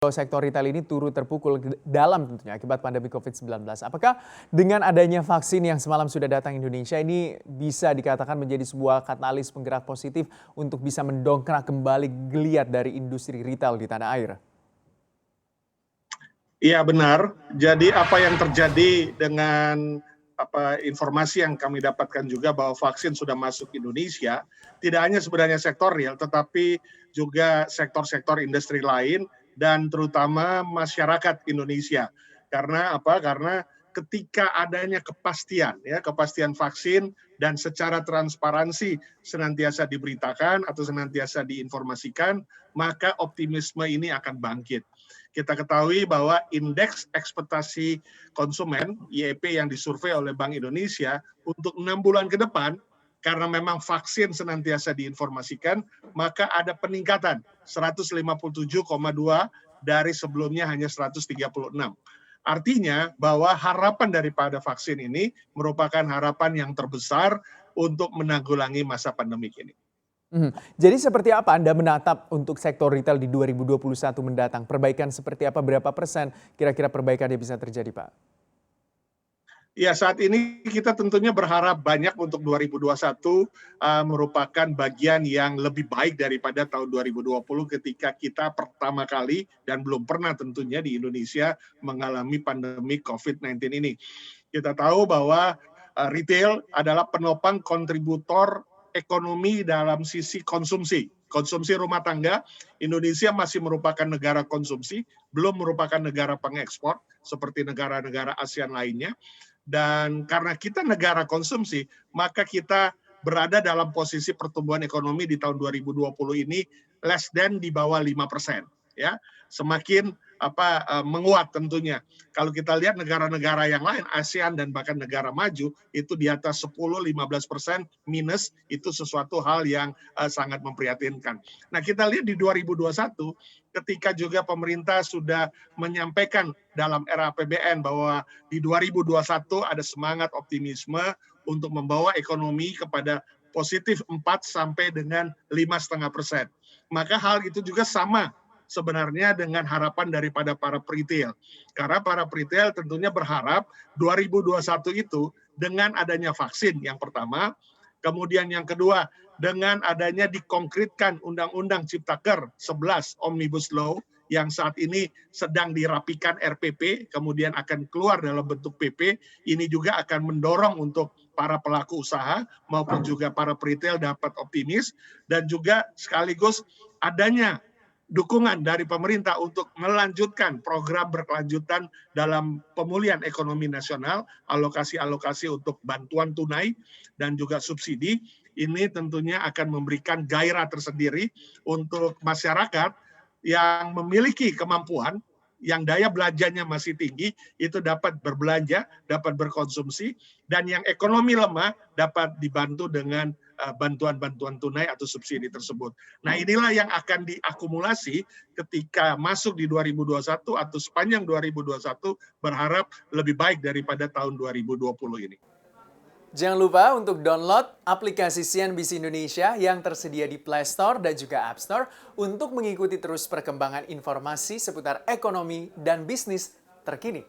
Sektor retail ini turut terpukul dalam tentunya akibat pandemi COVID-19. Apakah dengan adanya vaksin yang semalam sudah datang Indonesia ini bisa dikatakan menjadi sebuah katalis penggerak positif untuk bisa mendongkrak kembali geliat dari industri retail di tanah air? Iya benar. Jadi apa yang terjadi dengan informasi yang kami dapatkan juga bahwa vaksin sudah masuk Indonesia, tidak hanya sebenarnya sektor real, tetapi juga sektor-sektor industri lain dan terutama masyarakat Indonesia. Karena apa? Karena ketika adanya kepastian vaksin dan secara transparansi senantiasa diberitakan atau senantiasa diinformasikan, maka optimisme ini akan bangkit. Kita ketahui bahwa indeks ekspektasi konsumen (IEP) yang disurvei oleh Bank Indonesia untuk 6 bulan ke depan, karena memang vaksin senantiasa diinformasikan, maka ada peningkatan 157,2 dari sebelumnya hanya 136. Artinya bahwa harapan daripada vaksin ini merupakan harapan yang terbesar untuk menanggulangi masa pandemik ini. Jadi seperti apa Anda menatap untuk sektor retail di 2021 mendatang? Perbaikan seperti apa, berapa persen kira-kira perbaikan yang bisa terjadi, Pak? Ya, saat ini kita tentunya berharap banyak untuk 2021 merupakan bagian yang lebih baik daripada tahun 2020 ketika kita pertama kali dan belum pernah tentunya di Indonesia mengalami pandemi COVID-19 ini. Kita tahu bahwa retail adalah penopang kontributor ekonomi dalam sisi konsumsi. Konsumsi rumah tangga, Indonesia masih merupakan negara konsumsi, belum merupakan negara pengekspor seperti negara-negara ASEAN lainnya. Dan karena kita negara konsumsi, maka kita berada dalam posisi pertumbuhan ekonomi di tahun 2020 ini less than di bawah 5%. Ya, semakin menguat tentunya. Kalau kita lihat negara-negara yang lain, ASEAN dan bahkan negara maju, itu di atas 10-15% minus, itu sesuatu hal yang sangat memprihatinkan. Nah, kita lihat di 2021, ketika juga pemerintah sudah menyampaikan dalam era APBN bahwa di 2021 ada semangat optimisme untuk membawa ekonomi kepada positif 4 sampai dengan 5,5%. Maka hal itu juga sama sebenarnya dengan harapan daripada para retail. Karena para retail tentunya berharap 2021 itu dengan adanya vaksin yang pertama, kemudian yang kedua dengan adanya dikonkretkan Undang-Undang Ciptaker 11 Omnibus Law yang saat ini sedang dirapikan RPP, kemudian akan keluar dalam bentuk PP, ini juga akan mendorong untuk para pelaku usaha maupun juga para retail dapat optimis, dan juga sekaligus adanya dukungan dari pemerintah untuk melanjutkan program berkelanjutan dalam pemulihan ekonomi nasional, alokasi-alokasi untuk bantuan tunai dan juga subsidi, ini tentunya akan memberikan gairah tersendiri untuk masyarakat yang memiliki kemampuan, yang daya belanjanya masih tinggi, itu dapat berbelanja, dapat berkonsumsi, dan yang ekonomi lemah dapat dibantu dengan bantuan-bantuan tunai atau subsidi tersebut. Nah, inilah yang akan diakumulasi ketika masuk di 2021 atau sepanjang 2021 berharap lebih baik daripada tahun 2020 ini. Jangan lupa untuk download aplikasi CNBC Indonesia yang tersedia di Play Store dan juga App Store untuk mengikuti terus perkembangan informasi seputar ekonomi dan bisnis terkini.